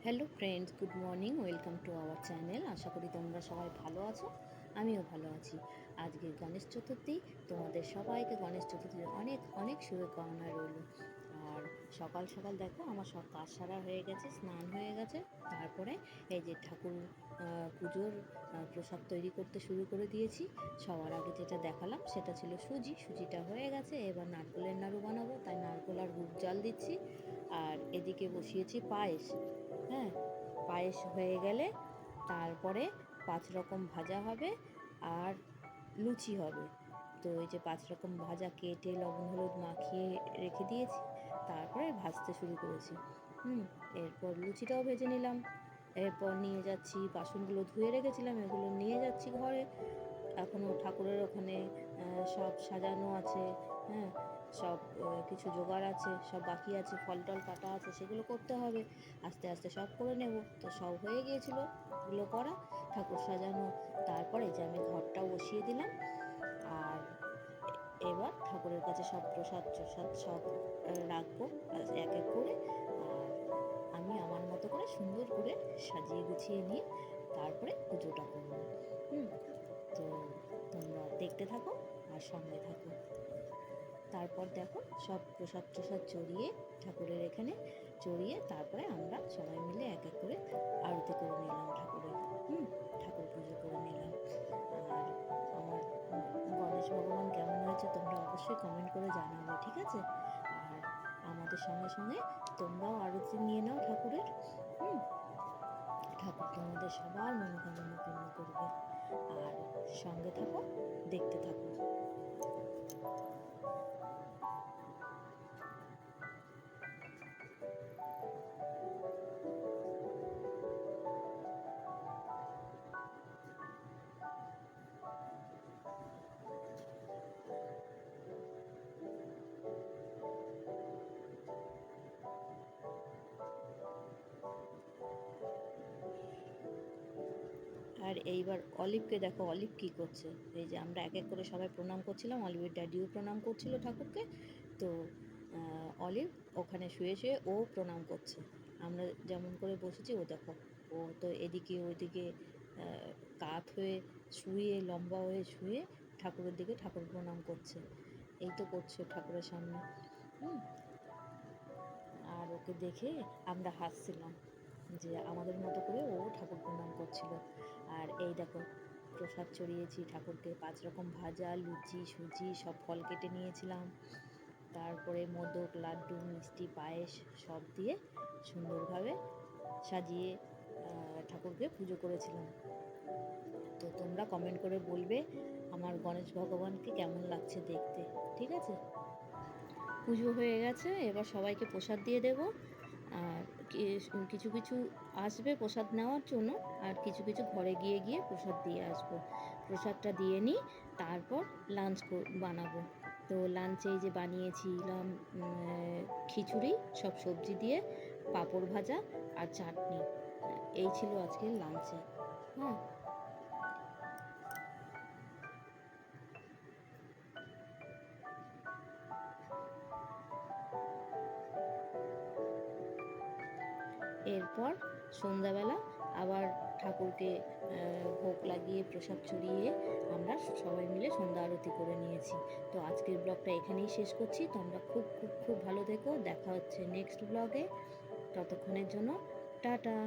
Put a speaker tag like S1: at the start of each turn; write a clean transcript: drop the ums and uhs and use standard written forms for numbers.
S1: Hello friends, good morning. Welcome to our channel. আশা করি তোমরা সবাই ভালো আছো, আমিও ভালো আছি। আজকে গণেশ চতুর্থী, তোমাদের সবাইকে গণেশ চতুর্থীর অনেক অনেক শুভকামনা রইল। আর সকাল সকাল দেখো আমার সব কাজ সারা হয়ে গেছে, স্নান হয়ে গেছে। তারপরে এই যে ঠাকুর পুজোর প্রসাদ তৈরি করতে শুরু করে দিয়েছি। সবার আগে যেটা দেখালাম সেটা ছিল সুজিটা হয়ে গেছে। এবার নারকেলের নাড়ু বানাবো, তাই নারকেল আর গুড় জাল দিচ্ছি। আর এদিকে বসিয়েছি পায়েস। হ্যাঁ, পায়েস হয়ে গেলে তারপরে 5 রকম ভাজা হবে আর লুচি হবে। তো এই যে 5 রকম ভাজা কেটে লবণ হলুদ মাখিয়ে রেখে দিয়েছি, তারপরে ভাজতে শুরু করেছি। এরপর লুচিটাও ভেজে নিলাম। এরপর নিয়ে যাচ্ছি, বাসনগুলো ধুয়ে রেখেছিলাম, এগুলো নিয়ে যাচ্ছি ঘরে। এখনও ঠাকুরের ওখানে সব সাজানো আছে। হ্যাঁ, সব কিছু জোগাড় আছে, সব বাকি আছে, ফল টল কাটা আছে, সেগুলো করতে হবে। আস্তে আস্তে সব করে নেব। তো সব হয়ে গিয়েছিল এগুলো করা, ঠাকুর সাজানো। তারপরে যে আমি ঘরটাও বসিয়ে দিলাম। আর এবার ঠাকুরের কাছে সব প্রসাদ টসাদ সব রাখবো এক এক করে। আর আমি আমার মতো করে সুন্দর করে সাজিয়ে গুছিয়ে নিয়ে তারপরে পুজোটা করবো। হুম তো তোমরা দেখতে থাকো আর সঙ্গে থাকো। তারপর দেখো সব প্রসাদ টসাদ চড়িয়ে ঠাকুরের এখানে চড়িয়ে তারপরে আমরা সবাই মিলে এক এক করে আরতি করে নিলাম ঠাকুরের। ঠাকুর পুজো করে নিলাম। আর আমার গণেশ ভগবান কেমন হয়েছে তোমরা অবশ্যই কমেন্ট করে জানাবে, ঠিক আছে? আর আমাদের সঙ্গে সঙ্গে তোমরাও আরতি নিয়ে নাও ঠাকুরের। হুম ঠাকুর তোমাদের সবার মনোকামনা পূর্ণ করবে। আর সঙ্গে থাকো, দেখতে থাকো। আর এইবার অলিভকে দেখো, অলিভ কী করছে। এই যে আমরা এক এক করে সবাই প্রণাম করছিলাম, অলিভের ড্যাডিও প্রণাম করছিল ঠাকুরকে। তো অলিভ ওখানে শুয়ে শুয়ে ও প্রণাম করছে। আমরা যেমন করে বসেছি, ও দেখো, ও তো এদিকে ওইদিকে কাত হয়ে শুয়ে, লম্বা হয়ে শুয়ে ঠাকুরের দিকে ঠাকুর প্রণাম করছে। এই তো করছে ঠাকুরের সামনে। হুম আর ওকে দেখে আমরা হাসছিলাম যে আমাদের মতো করে ও ঠাকুর প্রণাম করছিল। আর এই দেখো, প্রসাদ চড়িয়েছি ঠাকুরকে, 5 রকম ভাজা, লুচি, সুজি সব ফল কেটে নিয়েছিলাম। তারপরে মোদক, লাড্ডু, মিষ্টি, পায়েস সব দিয়ে সুন্দরভাবে সাজিয়ে ঠাকুরকে পুজো করেছিলাম। তো তোমরা কমেন্ট করে বলবে আমার গণেশ ভগবানকে কেমন লাগছে দেখতে, ঠিক আছে? পুজো হয়ে গেছে, এবার সবাইকে প্রসাদ দিয়ে দেব। আর কিছু কিছু আসবে প্রসাদ নেওয়ার জন্য, আর কিছু কিছু ঘরে গিয়ে গিয়ে প্রসাদ দিয়ে আসবো। প্রসাদটা দিয়ে নিই, তারপর লাঞ্চ বানাবো। তো লাঞ্চে এই যে বানিয়েছিলাম খিচুড়ি, সব সবজি দিয়ে, পাঁপড় ভাজা আর চাটনি। এই ছিল আজকের লাঞ্চে। হ্যাঁ, এরপর সন্ধ্যাবেলা আবার ঠাকুরকে ভোগ লাগিয়ে প্রসাদ চড়িয়ে আমরা সবাই মিলে সন্ধ্যা আরতি করে নিয়েছি। তো আজকের ব্লগটা এখানেই শেষ করছি। তোমরা খুব খুব খুব ভালো থেকো। দেখা হচ্ছে নেক্সট ব্লগে। ততক্ষণের জন্য টাটা।